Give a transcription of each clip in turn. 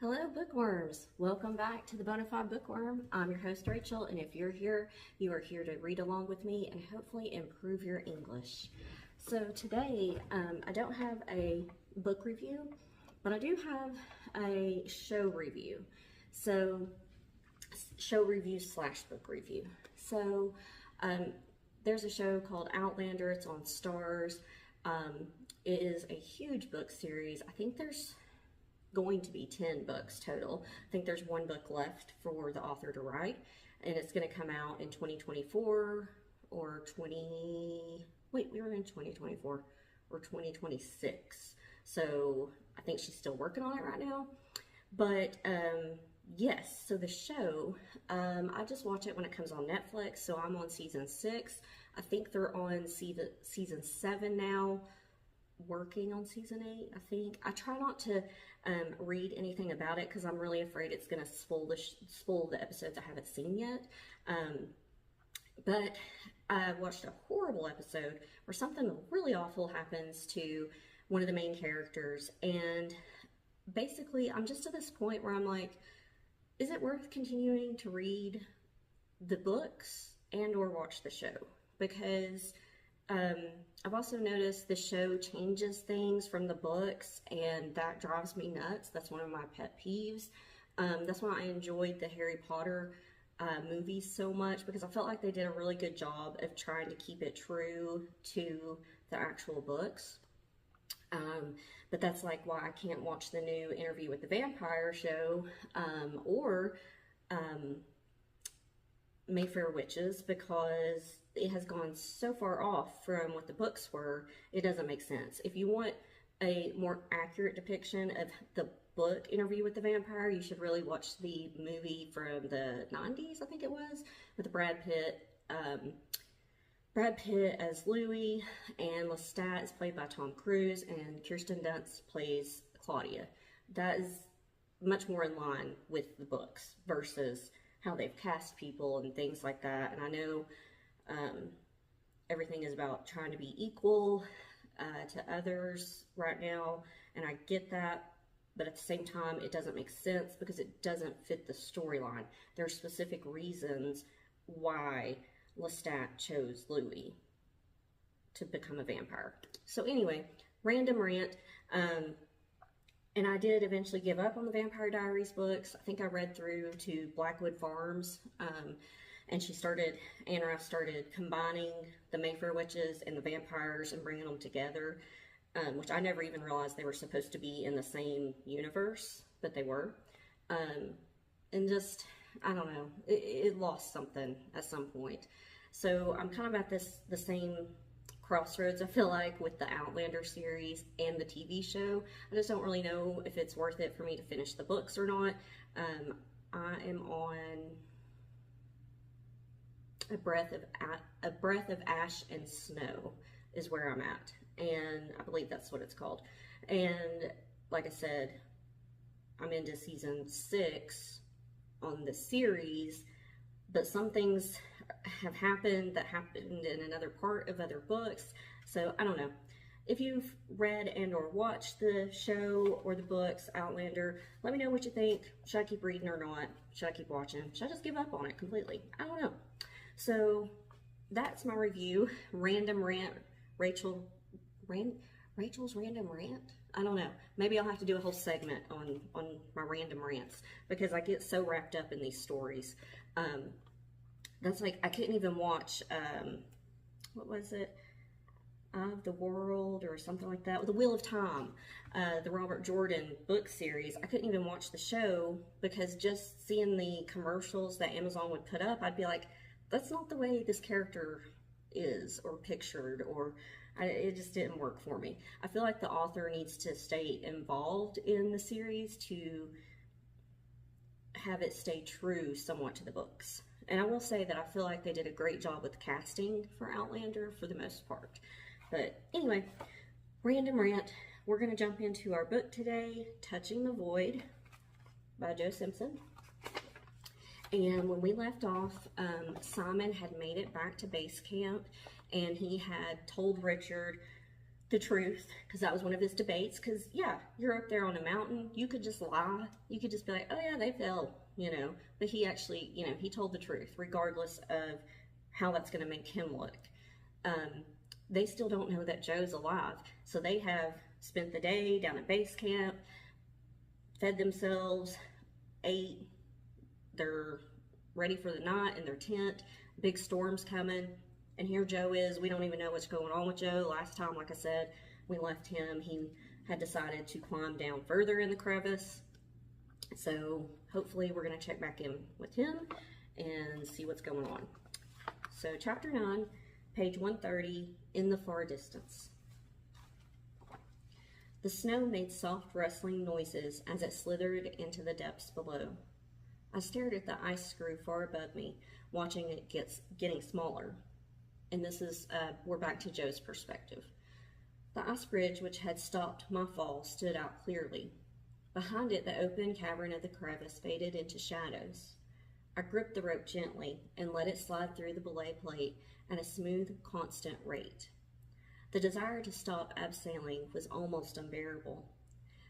Hello, bookworms. Welcome back to the Bonified Bookworm. I'm your host, Rachel, and if you're here, you are here to read along with me and hopefully improve your English. So today, I don't have a book review, but I do have a show review. So, show review / book review. So, there's a show called Outlander. It's on Stars. It is a huge book series. I think there's going to be 10 books total. I think there's one book left for the author to write, and it's going to come out in 2024 or we were in 2024 or 2026. So I think she's still working on it right now. But yes, so the show, I just watch it when it comes on Netflix. So I'm on season 6. I think they're on season 7 now, working on season 8, I think. I try not to read anything about it because I'm really afraid it's going to spoil the episodes I haven't seen yet. But I watched a horrible episode where something really awful happens to one of the main characters, and basically I'm just to this point where I'm like, is it worth continuing to read the books and or watch the show? Because I've also noticed the show changes things from the books, and that drives me nuts. That's one of my pet peeves. That's why I enjoyed the Harry Potter movies so much, because I felt like they did a really good job of trying to keep it true to the actual books. But that's like why I can't watch the new Interview with the Vampire show or Mayfair Witches, because it has gone so far off from what the books were, it doesn't make sense. If you want a more accurate depiction of the book Interview with the Vampire, you should really watch the movie from the 90s, I think it was, with Brad Pitt. Brad Pitt as Louis, and Lestat is played by Tom Cruise, and Kirsten Dunst plays Claudia. That is much more in line with the books versus how they've cast people and things like that. And I know everything is about trying to be equal to others right now, and I get that, but at the same time it doesn't make sense because it doesn't fit the storyline. There are specific reasons why Lestat chose Louis to become a vampire. So anyway, random rant. And I did eventually give up on the Vampire Diaries books. I think I read through to Blackwood Farms, and Anne Rice started combining the Mayfair Witches and the vampires and bringing them together, which I never even realized they were supposed to be in the same universe, but they were. And just, I don't know, it lost something at some point. So I'm kind of at the same crossroads, I feel like, with the Outlander series and the TV show. I just don't really know if it's worth it for me to finish the books or not. I am on A Breath of Ash and Snow is where I'm at, and I believe that's what it's called. And like I said, I'm into season 6 on the series, but some things have happened that happened in another part of other books. So I don't know. If you've read and or watched the show or the books Outlander, let me know what you think. Should I keep reading or not? Should I keep watching? Should I just give up on it completely? I don't know. So that's my review. Random rant. Rachel's random rant? I don't know. Maybe I'll have to do a whole segment on my random rants, because I get so wrapped up in these stories. That's like, I couldn't even watch, what was it? Of the World or something like that. The Wheel of Time, the Robert Jordan book series. I couldn't even watch the show because just seeing the commercials that Amazon would put up, I'd be like, that's not the way this character is or pictured, or it just didn't work for me. I feel like the author needs to stay involved in the series to have it stay true somewhat to the books. And I will say that I feel like they did a great job with casting for Outlander for the most part. But anyway, random rant. We're going to jump into our book today, Touching the Void by Joe Simpson. And when we left off, Simon had made it back to base camp, and he had told Richard the truth, because that was one of his debates. Because, yeah, you're up there on a mountain. You could just lie. You could just be like, oh, yeah, they fell, But he actually, he told the truth, regardless of how that's going to make him look. They still don't know that Joe's alive. So they have spent the day down at base camp, fed themselves, ate. They're ready for the night in their tent. Big storm's coming. And here Joe is. We don't even know what's going on with Joe. Last time, like I said, we left him. He had decided to climb down further in the crevice. So hopefully we're going to check back in with him and see what's going on. So chapter 9, page 130, In the Far Distance. The snow made soft rustling noises as it slithered into the depths below. I stared at the ice screw far above me, watching it getting smaller. And this is, we're back to Joe's perspective. The ice bridge, which had stopped my fall, stood out clearly. Behind it, the open cavern of the crevice faded into shadows. I gripped the rope gently and let it slide through the belay plate at a smooth, constant rate. The desire to stop abseiling was almost unbearable.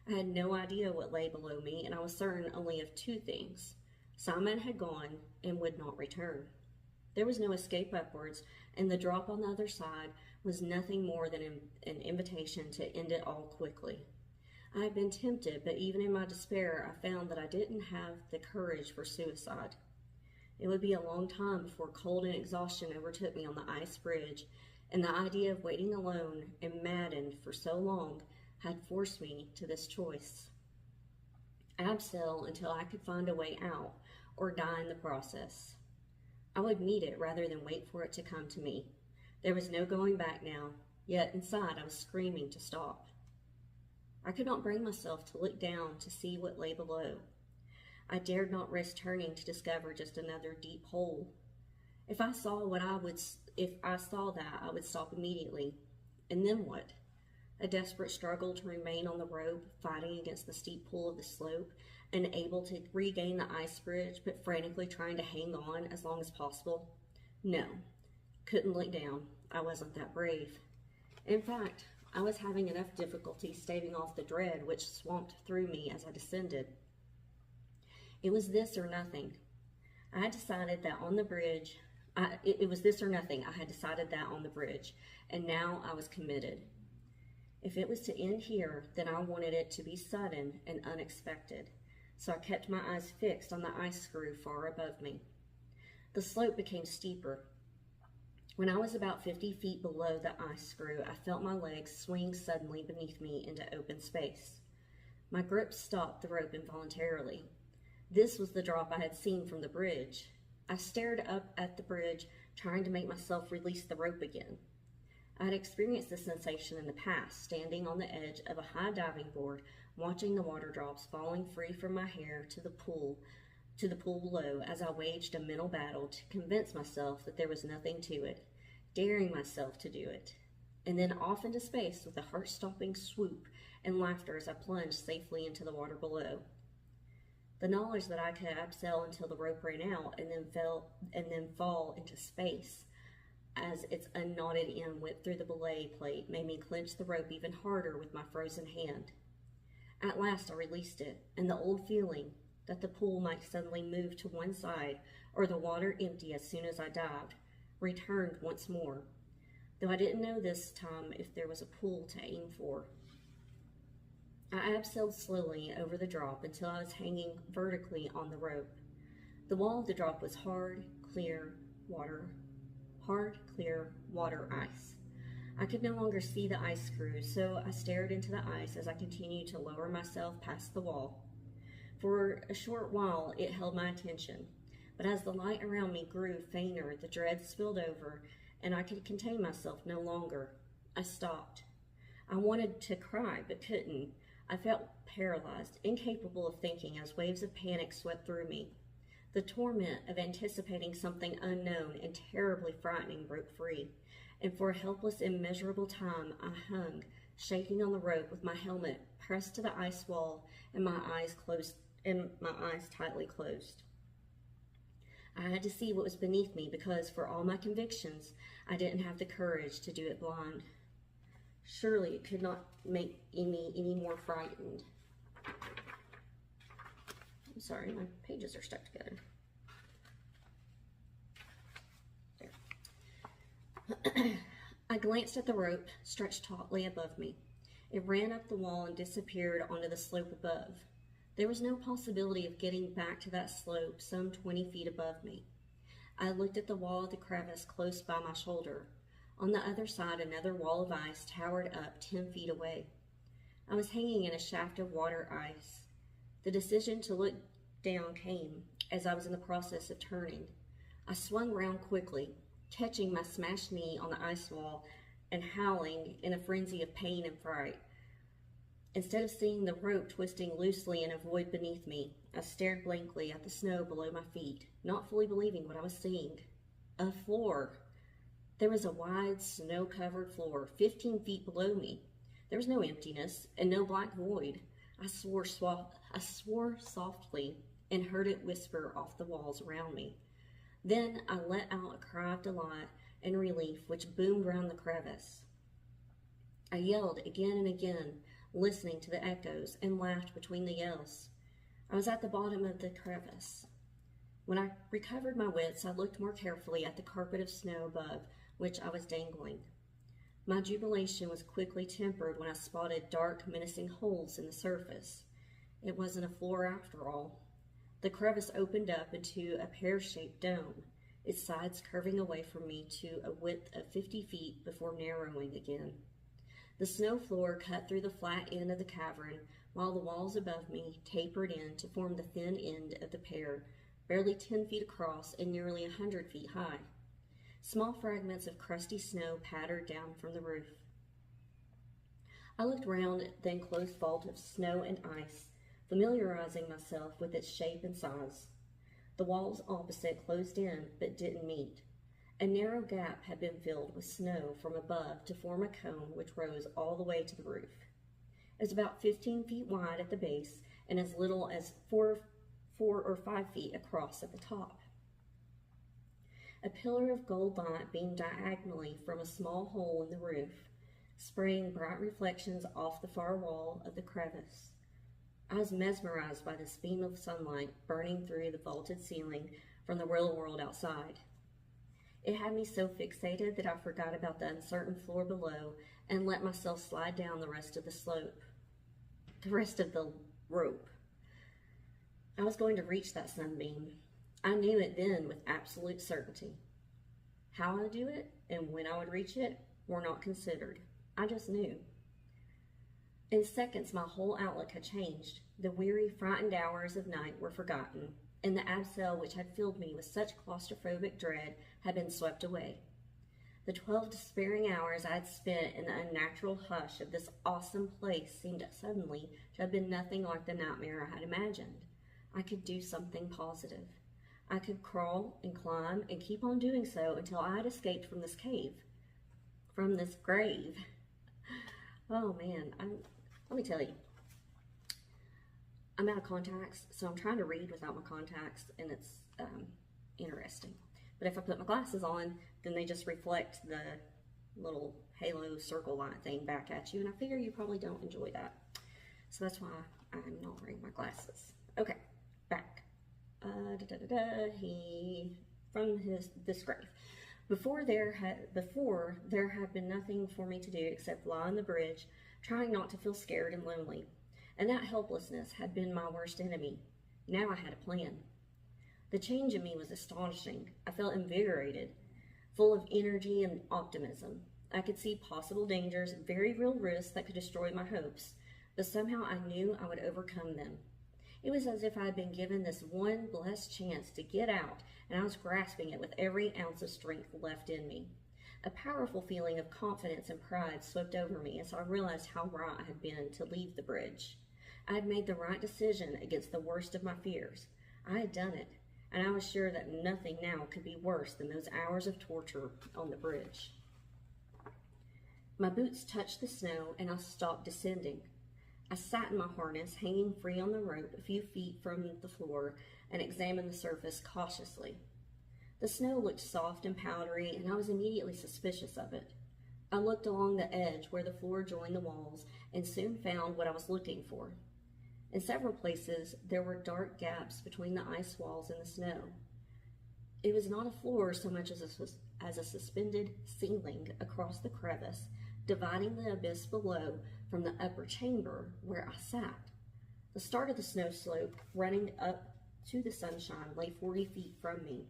I had no idea what lay below me, and I was certain only of two things. Simon had gone and would not return. There was no escape upwards, and the drop on the other side was nothing more than an invitation to end it all quickly. I had been tempted, but even in my despair, I found that I didn't have the courage for suicide. It would be a long time before cold and exhaustion overtook me on the ice bridge, and the idea of waiting alone and maddened for so long had forced me to this choice. Abseil until I could find a way out, or die in the process. I would meet it rather than wait for it to come to me. There was no going back now, yet inside I was screaming to stop. I could not bring myself to look down to see what lay below. I dared not risk turning to discover just another deep hole. If I saw that, I would stop immediately. And then what? A desperate struggle to remain on the rope, fighting against the steep pull of the slope, unable to regain the ice bridge, but frantically trying to hang on as long as possible? No, couldn't look down. I wasn't that brave. In fact, I was having enough difficulty staving off the dread which swamped through me as I descended. It was this or nothing. I had decided that on the bridge, it was this or nothing. I had decided that on the bridge, and now I was committed. If it was to end here, then I wanted it to be sudden and unexpected. So I kept my eyes fixed on the ice screw far above me. The slope became steeper. When I was about 50 feet below the ice screw, I felt my legs swing suddenly beneath me into open space. My grip stopped the rope involuntarily. This was the drop I had seen from the bridge. I stared up at the bridge, trying to make myself release the rope again. I had experienced this sensation in the past, standing on the edge of a high diving board, watching the water drops falling free from my hair to the pool below as I waged a mental battle to convince myself that there was nothing to it, daring myself to do it, and then off into space with a heart-stopping swoop and laughter as I plunged safely into the water below. The knowledge that I could abseil until the rope ran out and then fall into space as its unknotted end whipped through the belay plate made me clench the rope even harder with my frozen hand. At last I released it, and the old feeling that the pool might suddenly move to one side or the water empty as soon as I dived returned once more, though I didn't know this time if there was a pool to aim for. I abseiled slowly over the drop until I was hanging vertically on the rope. The wall of the drop was hard, clear water ice. I could no longer see the ice screw, so I stared into the ice as I continued to lower myself past the wall. For a short while it held my attention, but as the light around me grew fainter, the dread spilled over, and I could contain myself no longer. I stopped. I wanted to cry, but couldn't. I felt paralyzed, incapable of thinking as waves of panic swept through me. The torment of anticipating something unknown and terribly frightening broke free, and for a helpless, immeasurable time I hung, shaking on the rope with my helmet pressed to the ice wall and my eyes tightly closed. I had to see what was beneath me because, for all my convictions, I didn't have the courage to do it blind. Surely it could not make me any more frightened. I'm sorry, my pages are stuck together. There. I glanced at the rope stretched tautly above me. It ran up the wall and disappeared onto the slope above. There was no possibility of getting back to that slope some 20 feet above me. I looked at the wall of the crevice close by my shoulder. On the other side, another wall of ice towered up 10 feet away. I was hanging in a shaft of water ice. The decision to look down came as I was in the process of turning. I swung round quickly, catching my smashed knee on the ice wall and howling in a frenzy of pain and fright. Instead of seeing the rope twisting loosely in a void beneath me, I stared blankly at the snow below my feet, not fully believing what I was seeing. A floor. There was a wide, snow-covered floor 15 feet below me. There was no emptiness and no black void. I swore softly and heard it whisper off the walls around me. Then I let out a cry of delight and relief which boomed round the crevice. I yelled again and again, listening to the echoes, and laughed between the yells. I was at the bottom of the crevice. When I recovered my wits, I looked more carefully at the carpet of snow above which I was dangling. My jubilation was quickly tempered when I spotted dark, menacing holes in the surface. It wasn't a floor after all. The crevice opened up into a pear-shaped dome, its sides curving away from me to a width of 50 feet before narrowing again. The snow floor cut through the flat end of the cavern, while the walls above me tapered in to form the thin end of the pear, barely 10 feet across and nearly 100 feet high. Small fragments of crusty snow pattered down from the roof. I looked round the enclosed vault of snow and ice, familiarizing myself with its shape and size. The walls opposite closed in, but didn't meet. A narrow gap had been filled with snow from above to form a cone which rose all the way to the roof. It was about 15 feet wide at the base and as little as 4 or 5 feet across at the top. A pillar of gold light beamed diagonally from a small hole in the roof, spraying bright reflections off the far wall of the crevice. I was mesmerized by this beam of sunlight burning through the vaulted ceiling from the real world outside. It had me so fixated that I forgot about the uncertain floor below and let myself slide down the rest of the rope. I was going to reach that sunbeam. I knew it then with absolute certainty. How I would do it and when I would reach it were not considered. I just knew. In seconds, my whole outlook had changed. The weary, frightened hours of night were forgotten, and the abseil which had filled me with such claustrophobic dread had been swept away. The 12 despairing hours I had spent in the unnatural hush of this awesome place seemed suddenly to have been nothing like the nightmare I had imagined. I could do something positive. I could crawl and climb and keep on doing so until I had escaped from this cave, from this grave. Oh man, let me tell you, I'm out of contacts, so I'm trying to read without my contacts, and it's interesting. But if I put my glasses on, then they just reflect the little halo circle light thing back at you, and I figure you probably don't enjoy that. So that's why I'm not wearing my glasses. Okay, back. This grave. Before there had been nothing for me to do except lie on the bridge, trying not to feel scared and lonely. And that helplessness had been my worst enemy. Now I had a plan. The change in me was astonishing. I felt invigorated, full of energy and optimism. I could see possible dangers, very real risks that could destroy my hopes, but somehow I knew I would overcome them. It was as if I had been given this one blessed chance to get out, and I was grasping it with every ounce of strength left in me. A powerful feeling of confidence and pride swept over me as I realized how right I had been to leave the bridge. I had made the right decision against the worst of my fears. I had done it, and I was sure that nothing now could be worse than those hours of torture on the bridge. My boots touched the snow, and I stopped descending. I sat in my harness, hanging free on the rope a few feet from the floor, and examined the surface cautiously. The snow looked soft and powdery, and I was immediately suspicious of it. I looked along the edge where the floor joined the walls and soon found what I was looking for. In several places, there were dark gaps between the ice walls and the snow. It was not a floor so much as a suspended ceiling across the crevice, dividing the abyss below from the upper chamber where I sat. The start of the snow slope, running up to the sunshine, lay 40 feet from me.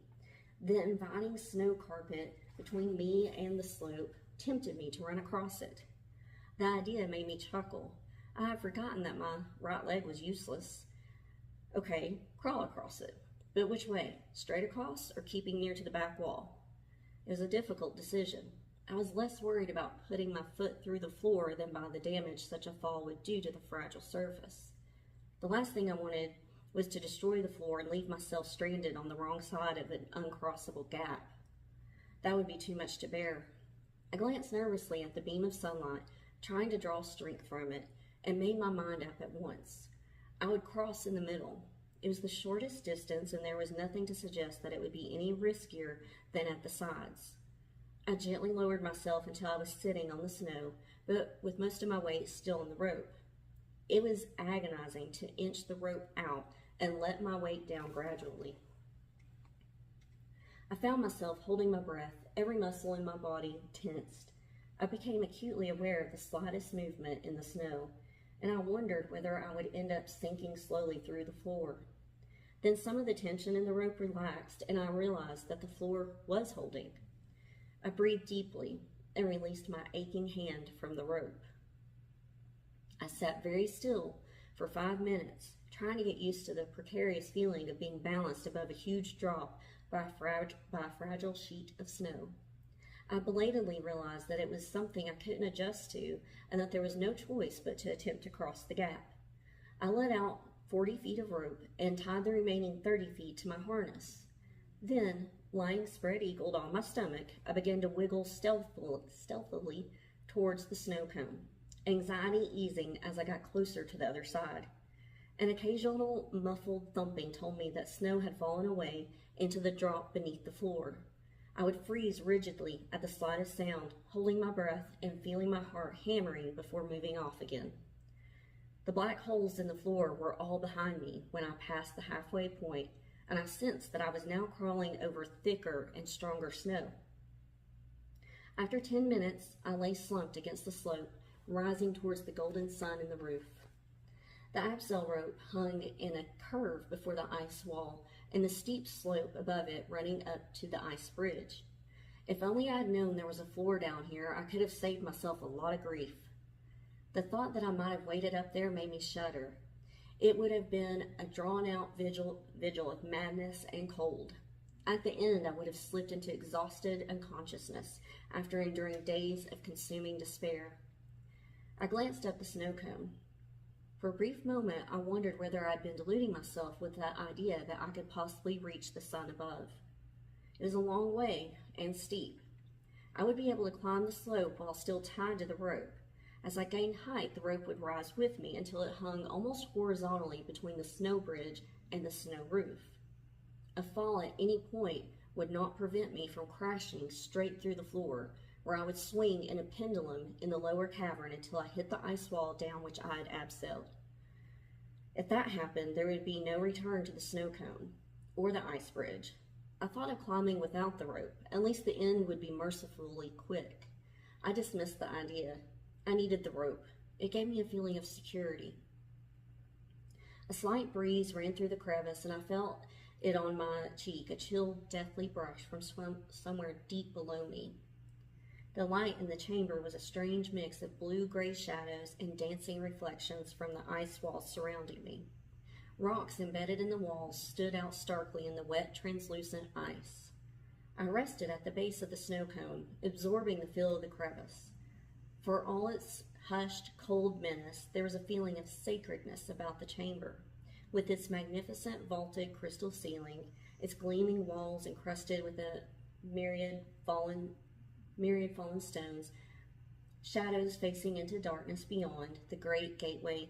The inviting snow carpet between me and the slope tempted me to run across it. The idea made me chuckle. I had forgotten that my right leg was useless. Okay, crawl across it. But which way? Straight across or keeping near to the back wall? It was a difficult decision. I was less worried about putting my foot through the floor than by the damage such a fall would do to the fragile surface. The last thing I wanted was to destroy the floor and leave myself stranded on the wrong side of an uncrossable gap. That would be too much to bear. I glanced nervously at the beam of sunlight, trying to draw strength from it, and made my mind up at once. I would cross in the middle. It was the shortest distance, and there was nothing to suggest that it would be any riskier than at the sides. I gently lowered myself until I was sitting on the snow, but with most of my weight still on the rope. It was agonizing to inch the rope out and let my weight down gradually. I found myself holding my breath, every muscle in my body tensed. I became acutely aware of the slightest movement in the snow, and I wondered whether I would end up sinking slowly through the floor. Then some of the tension in the rope relaxed, and I realized that the floor was holding. I breathed deeply and released my aching hand from the rope. I sat very still for 5 minutes, trying to get used to the precarious feeling of being balanced above a huge drop by a fragile sheet of snow. I belatedly realized that it was something I couldn't adjust to, and that there was no choice but to attempt to cross the gap. I let out 40 feet of rope and tied the remaining 30 feet to my harness. Then, lying spread-eagled on my stomach, I began to wiggle stealthily towards the snow cone, anxiety easing as I got closer to the other side. An occasional muffled thumping told me that snow had fallen away into the drop beneath the floor. I would freeze rigidly at the slightest sound, holding my breath and feeling my heart hammering before moving off again. The black holes in the floor were all behind me when I passed the halfway point, and I sensed that I was now crawling over thicker and stronger snow. After 10 minutes, I lay slumped against the slope, rising towards the golden sun in the roof. The abseil rope hung in a curve before the ice wall, and the steep slope above it running up to the ice bridge. If only I had known there was a floor down here, I could have saved myself a lot of grief. The thought that I might have waited up there made me shudder. It would have been a drawn-out vigil of madness and cold. At the end, I would have slipped into exhausted unconsciousness after enduring days of consuming despair. I glanced up the snow cone. For a brief moment, I wondered whether I'd been deluding myself with that idea that I could possibly reach the sun above. It was a long way and steep. I would be able to climb the slope while still tied to the rope. As I gained height, the rope would rise with me until it hung almost horizontally between the snow bridge and the snow roof. A fall at any point would not prevent me from crashing straight through the floor, where I would swing in a pendulum in the lower cavern until I hit the ice wall down which I had abseiled. If that happened, there would be no return to the snow cone or the ice bridge. I thought of climbing without the rope. At least the end would be mercifully quick. I dismissed the idea. I needed the rope. It gave me a feeling of security. A slight breeze ran through the crevice, and I felt it on my cheek, a chill, deathly brush from somewhere deep below me. The light in the chamber was a strange mix of blue-gray shadows and dancing reflections from the ice walls surrounding me. Rocks embedded in the walls stood out starkly in the wet, translucent ice. I rested at the base of the snow cone, absorbing the feel of the crevice. For all its hushed, cold menace, there was a feeling of sacredness about the chamber, with its magnificent vaulted crystal ceiling, its gleaming walls encrusted with a myriad fallen stones, shadows facing into darkness beyond the great gateway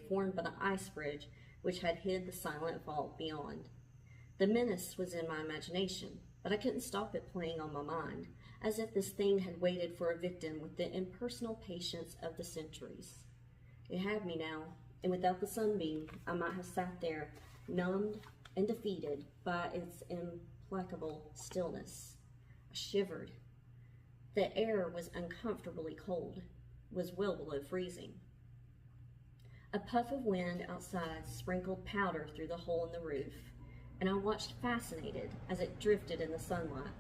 formed by the ice bridge which had hid the silent vault beyond. The menace was in my imagination, but I couldn't stop it playing on my mind. as if this thing had waited for a victim with the impersonal patience of the centuries. It had me now, and without the sunbeam, I might have sat there, numbed and defeated by its implacable stillness. I shivered. The air was uncomfortably cold, was well below freezing. A puff of wind outside sprinkled powder through the hole in the roof, and I watched fascinated as it drifted in the sunlight.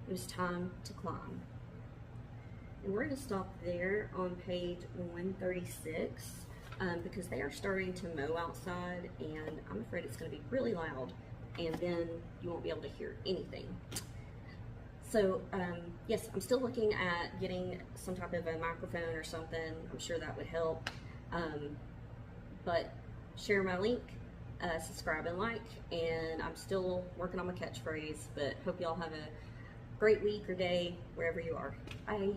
It was time to climb. And we're going to stop there on page 136 because they are starting to mow outside, and I'm afraid it's going to be really loud, and then you won't be able to hear anything. So, yes, I'm still looking at getting some type of a microphone or something. I'm sure that would help. But share my link, subscribe and like, and I'm still working on my catchphrase, but hope y'all have a great week or day wherever you are. Bye.